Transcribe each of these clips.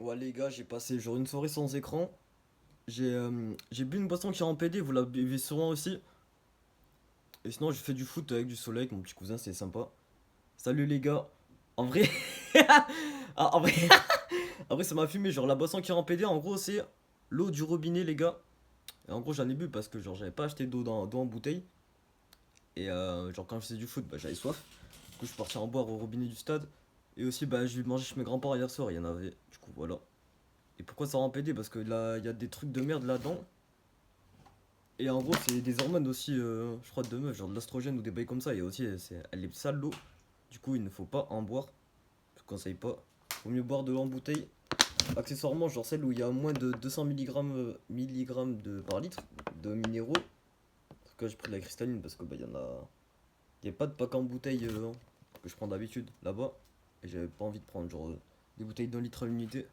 Ouais les gars, j'ai passé genre une soirée sans écran. J'ai bu une boisson qui est en PD, vous la buvez sûrement aussi. Et sinon j'ai fait du foot avec du soleil avec mon petit cousin, c'est sympa. Salut les gars. En vrai, ah, en vrai, en vrai ça m'a fumé. Genre la boisson qui est en PD, en gros c'est l'eau du robinet les gars. Et en gros j'en ai bu parce que genre j'avais pas acheté d'eau en bouteille. Et genre quand je faisais du foot, bah, j'avais soif. Du coup je suis parti en boire au robinet du stade. Et aussi bah j'ai mangé chez mes grands-parents hier soir, il y en avait. Du coup voilà. Et pourquoi ça rend PD? Parce que là il y a des trucs de merde là-dedans. Et en gros, c'est des hormones aussi, je crois, de meuf, genre de l'astrogène ou des bails comme ça. Et aussi, elle est sale l'eau. Du coup, il ne faut pas en boire. Je conseille pas. Faut mieux boire de l'eau en bouteille. Accessoirement, genre celle où il y a moins de 200 milligrammes de, par litre de minéraux. En tout cas, j'ai pris de la cristalline parce que bah, il y a pas de pack en bouteille que je prends d'habitude là-bas. Et j'avais pas envie de prendre genre des bouteilles d'un litre à l'unité.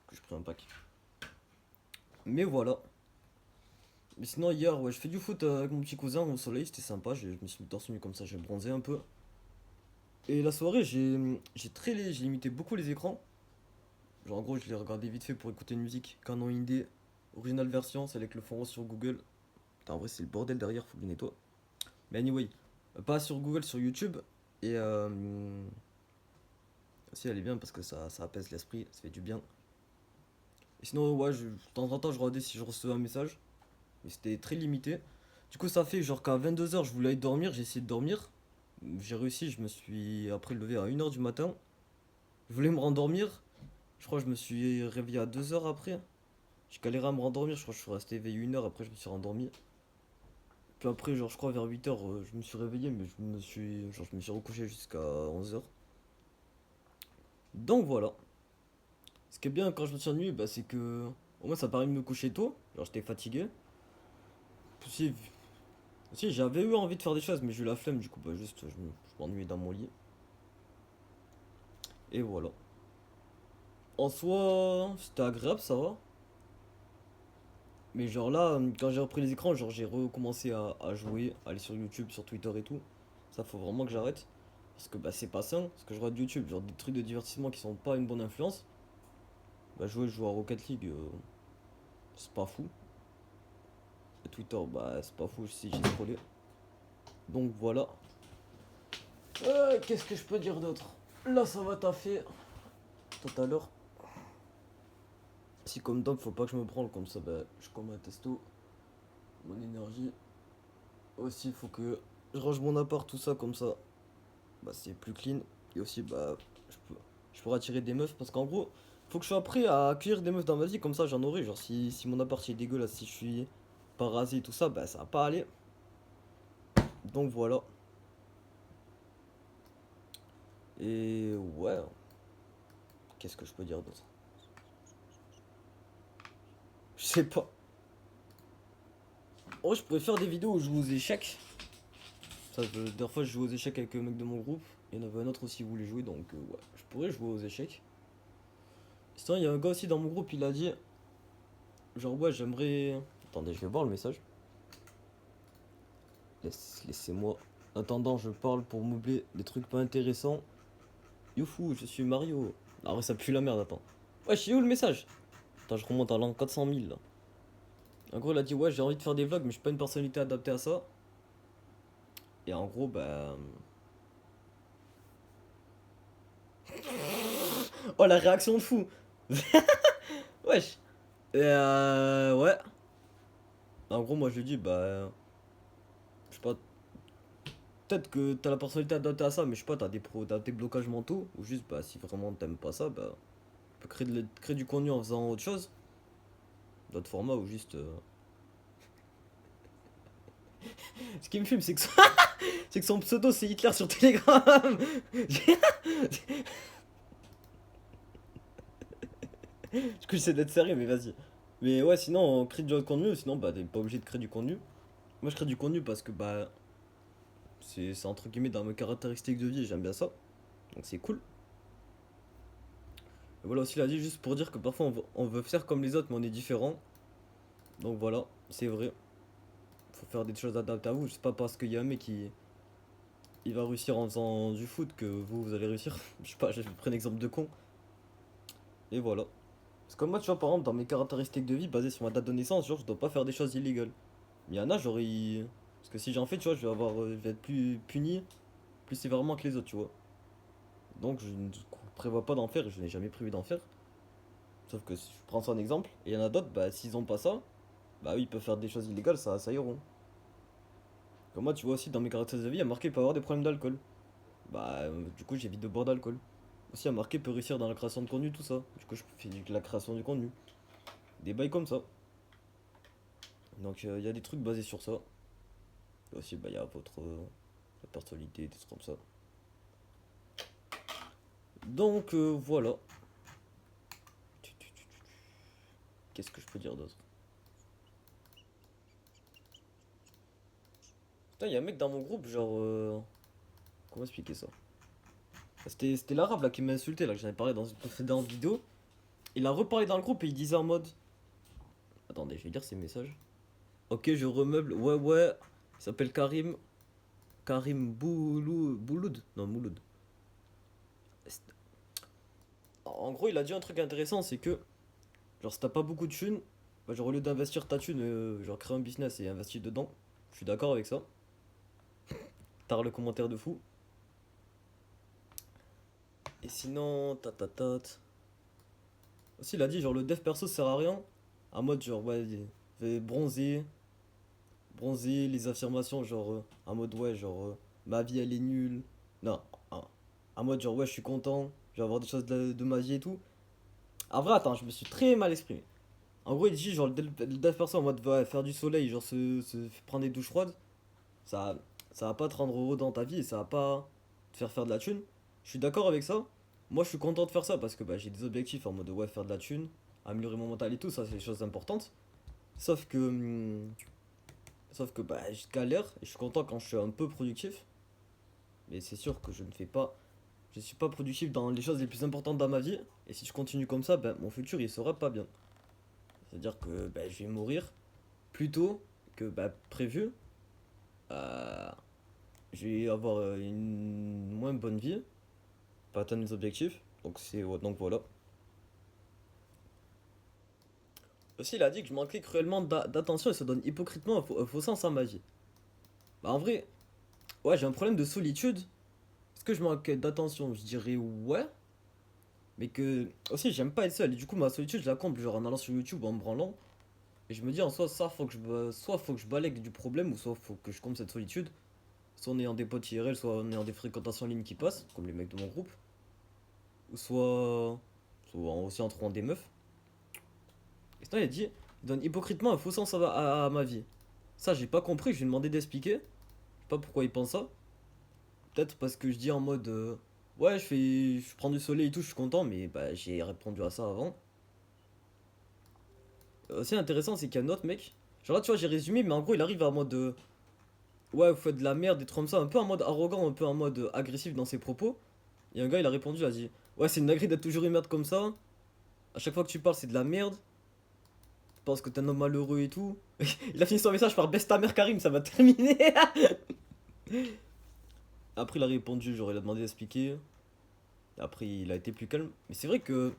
Que je pris un pack. Mais voilà. Mais sinon, hier, ouais, je fais du foot avec mon petit cousin au soleil, c'était sympa. Je me suis mis torse nu comme ça, j'ai bronzé un peu. Et la soirée, j'ai limité beaucoup les écrans. Genre, en gros, je l'ai regardé vite fait pour écouter une musique. Canon Indé, original version, c'est avec le fond rose sur Google. Putain, en vrai, c'est le bordel derrière, faut que je nettoie. Mais anyway, pas sur Google, sur YouTube. Et aussi, elle est bien parce que ça apaise l'esprit, ça fait du bien. Et sinon, ouais, de temps en temps, je regardais si je recevais un message. Mais c'était très limité. Du coup, ça fait genre qu'à 22 h je voulais aller dormir, j'ai essayé de dormir. J'ai réussi, je me suis après levé à 1 h du matin. Je voulais me rendormir. Je crois que je me suis réveillé à 2 h après. J'ai galéré à me rendormir, je crois que je suis resté éveillé 1 heure, après je me suis rendormi. Puis après, genre, je crois vers 8 h, je me suis réveillé, mais je me suis recouché jusqu'à 11 h. Donc voilà. Ce qui est bien quand je me suis ennuyé, bah, c'est que au moins ça permet de me coucher tôt. Genre, j'étais fatigué. Si, si j'avais eu envie de faire des choses, mais j'ai eu la flemme, du coup, bah, juste, je m'ennuyais dans mon lit. Et voilà. En soi, c'était agréable, ça va. Mais genre là, quand j'ai repris les écrans, genre j'ai recommencé à jouer, à aller sur YouTube, sur Twitter et tout. Ça, faut vraiment que j'arrête. Parce que bah, c'est pas sain. Parce que je regarde YouTube, genre des trucs de divertissement qui sont pas une bonne influence. Bah, jouer, je joue à Rocket League, c'est pas fou. Et Twitter, bah, c'est pas fou si j'ai scrollé. Donc voilà. Qu'est-ce que je peux dire d'autre? Là, ça va taffer. Tout à l'heure. Si, comme d'hab, faut pas que je me branle comme ça, bah, je commets un testo. Mon énergie. Aussi, il faut que je range mon appart, tout ça, comme ça. Bah, c'est plus clean. Et aussi, bah, je peux, je pourrais attirer des meufs. Parce qu'en gros, faut que je sois prêt à accueillir des meufs dans ma vie, comme ça j'en aurai. Genre, si mon appart est dégueulasse, si je suis pas rasé et tout ça, bah, ça va pas aller. Donc voilà. Et ouais, qu'est-ce que je peux dire d'autre? Je sais pas. Oh, je pourrais faire des vidéos où je joue aux échecs. Ça, dernière fois, je jouais aux échecs avec un mec de mon groupe. Il y en avait un autre aussi qui voulait jouer, donc ouais, je pourrais jouer aux échecs. Sinon, il y a un gars aussi dans mon groupe, il a dit, genre, ouais, j'aimerais. Attendez, je vais voir le message. Laissez-moi. En attendant, je parle pour meubler des trucs pas intéressants. Youfou, je suis Mario. Ah ouais, ça pue la merde, attends. Ouais, je suis où le message? Attends, je remonte à l'an 400 000 là. En gros, il a dit, ouais, j'ai envie de faire des vlogs, mais je suis pas une personnalité adaptée à ça. Et en gros, bah. Oh, la réaction de fou! Wesh! Et ouais. En gros, moi je lui dis, bah. Je sais pas, peut-être que t'as la personnalité adaptée à ça, mais je sais pas, t'as des blocages mentaux, ou juste, bah, si vraiment t'aimes pas ça, bah. Tu peux créer du contenu en faisant autre chose, d'autres formats, ou juste. Ce qui me fume, c'est que son pseudo c'est Hitler sur Telegram! Du coup, j'essaie d'être sérieux, mais vas-y. Mais ouais, sinon, on crée du contenu, sinon, bah, t'es pas obligé de créer du contenu. Moi, je crée du contenu parce que, bah, c'est entre guillemets dans mes caractéristiques de vie, et j'aime bien ça. Donc, c'est cool. Et voilà, aussi, il a dit juste pour dire que parfois, on veut faire comme les autres, mais on est différent. Donc, voilà, c'est vrai. Faut faire des choses adaptées à vous. C'est pas parce qu'il y a un mec qui il va réussir en faisant du foot que vous allez réussir. Je sais pas, je prends un exemple de con. Et voilà. Parce que moi, tu vois, par exemple, dans mes caractéristiques de vie basées sur ma date de naissance, genre, je dois pas faire des choses illégales. Mais il y en a, genre, parce que si j'en fais, tu vois, je vais être plus puni, plus sévèrement que les autres, tu vois. Donc, je ne prévois pas d'en faire et je n'ai jamais prévu d'en faire. Sauf que si je prends ça en exemple, et il y en a d'autres, bah, s'ils ont pas ça, bah oui, ils peuvent faire des choses illégales, ça iront. Comme moi, tu vois aussi, dans mes caractéristiques de vie, il y a marqué peut avoir des problèmes d'alcool. Bah, du coup, j'évite de boire d'alcool. Aussi, il y a marqué peut réussir dans la création de contenu, tout ça. Du coup, je fais de la création du contenu. Des bails comme ça. Donc, il y a des trucs basés sur ça. Et aussi, bah, il y a votre personnalité, des trucs comme ça. Donc, voilà. Qu'est-ce que je peux dire d'autre? Putain, il y a un mec dans mon groupe, genre. Comment expliquer ça? C'était l'arabe là qui m'a insulté, là, que j'en ai parlé dans une précédente vidéo. Il a reparlé dans le groupe et il disait en mode. Attendez, je vais lire ses messages. Ok, je remeuble. Ouais, ouais. Il s'appelle Karim. Karim Bouloud. Non, Mouloud. En gros, il a dit un truc intéressant, c'est que, genre, si t'as pas beaucoup de thunes, bah, genre, au lieu d'investir ta thune, genre, créer un business et investir dedans. Je suis d'accord avec ça. T'as le commentaire de fou. Et sinon, aussi, il a dit, genre, le dev perso sert à rien. En mode, genre, ouais, bronzer. Bronzer, les affirmations, genre, en mode, ouais, genre, ma vie, elle est nulle. Non, en mode, genre, ouais, je suis content. Je vais avoir des choses de ma vie et tout. En vrai, attends, je me suis très mal exprimé. En gros, il dit, genre, le dev perso en mode, ouais, faire du soleil, genre, prendre des douches froides. Ça, ça va pas te rendre heureux dans ta vie et ça va pas te faire de la thune. Je suis d'accord avec ça. Moi, je suis content de faire ça parce que bah, j'ai des objectifs en mode ouais, faire de la thune, améliorer mon mental et tout, ça c'est des choses importantes. Sauf que, sauf que bah, je galère et je suis content quand je suis un peu productif. Mais c'est sûr que je suis pas productif dans les choses les plus importantes dans ma vie. Et si je continue comme ça, bah, mon futur il sera pas bien. C'est-à-dire que bah, je vais mourir plus tôt que bah, prévu. Euh, je vais avoir une moins bonne vie, pas atteindre mes objectifs. Donc c'est ouais, donc voilà. Aussi, il a dit que je manquais cruellement d'attention et se donne hypocritement un faux sens à ma vie. Bah en vrai, ouais, j'ai un problème de solitude. Est-ce que je manque d'attention? Je dirais ouais. Mais que aussi j'aime pas être seul. Et du coup ma solitude je la comble genre en allant sur YouTube ou en me branlant. Et je me dis en soi ça faut que soit faut que je balaye du problème ou soit faut que je comble cette solitude. Soit en ayant des potes IRL, soit en ayant des fréquentations en ligne qui passent, comme les mecs de mon groupe. Ou aussi en trouvant des meufs. Et sinon il a dit, il donne hypocritement un faux sens à ma vie. Ça j'ai pas compris, je lui ai demandé d'expliquer. Je sais pas pourquoi il pense ça. Peut-être parce que je dis en mode ouais je prends du soleil et tout, je suis content, mais bah j'ai répondu à ça avant. Aussi intéressant c'est qu'il y a un autre mec. Genre là tu vois j'ai résumé mais en gros il arrive en mode ouais vous faites de la merde, des trucs comme ça, un peu en mode arrogant, un peu en mode agressif dans ses propos. Et un gars il a répondu, il a dit ouais c'est une dinguerie d'être toujours une merde comme ça. À chaque fois que tu parles c'est de la merde. Tu penses que t'es un homme malheureux et tout. Il a fini son message par baisse ta mère Karim, ça va terminer. Après il a répondu, genre il a demandé d'expliquer. Après il a été plus calme. Mais c'est vrai que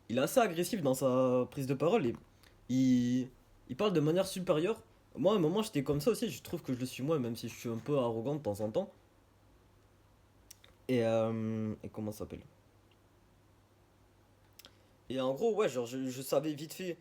il est assez agressif dans sa prise de parole et il, il parle de manière supérieure. Moi, à un moment, j'étais comme ça aussi. Je trouve que je le suis moi, même si je suis un peu arrogant de temps en temps. Et comment ça s'appelle? Et en gros, ouais, genre, je savais vite fait.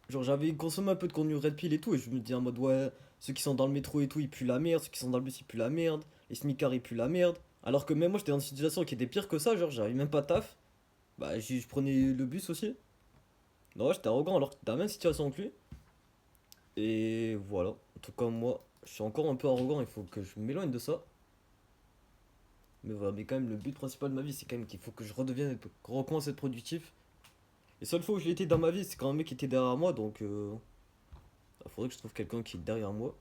Genre, j'avais consommé un peu de contenu Red Pill et tout. Et je me dis en mode, ouais, ceux qui sont dans le métro et tout, ils puent la merde. Ceux qui sont dans le bus, ils puent la merde. Les smicards, ils puent la merde. Alors que même moi, j'étais dans une situation qui était pire que ça. Genre, j'avais même pas de taf. Bah, je prenais le bus aussi. Non, ouais, j'étais arrogant alors que t'es dans la même situation que lui. Et voilà. En tout cas, moi, je suis encore un peu arrogant, il faut que je m'éloigne de ça. Mais voilà, mais quand même, le but principal de ma vie, c'est quand même qu'il faut que je redevienne, que je recommence à être productif. Les seules fois où je l'ai été dans ma vie, c'est quand un mec était derrière moi, donc il faudrait que je trouve quelqu'un qui est derrière moi,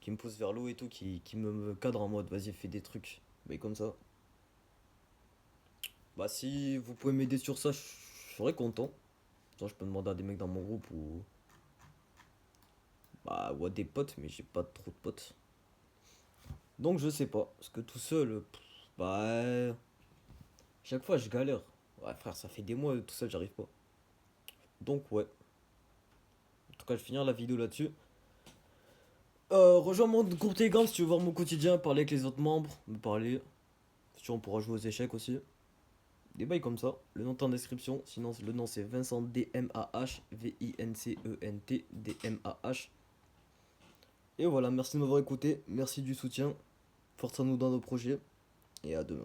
qui me pousse vers l'eau et tout, qui me cadre en mode, vas-y, fais des trucs. Mais comme ça. Bah, si vous pouvez m'aider sur ça, je serais content. Genre, je peux demander à des mecs dans mon groupe ou à des potes, mais j'ai pas trop de potes. Donc je sais pas, parce que tout seul, bah chaque fois je galère. Ouais, frère, ça fait des mois, tout ça, j'arrive pas. Donc, ouais. En tout cas, je vais finir la vidéo là-dessus. Rejoins mon groupe Telegram si tu veux voir mon quotidien, parler avec les autres membres, me parler. Si tu veux, on pourra jouer aux échecs aussi. Des bails comme ça. Le nom est en description. Sinon, le nom c'est Vincent DMAH. Vincent DMAH. Et voilà, merci de m'avoir écouté. Merci du soutien. Force à nous dans nos projets. Et à demain.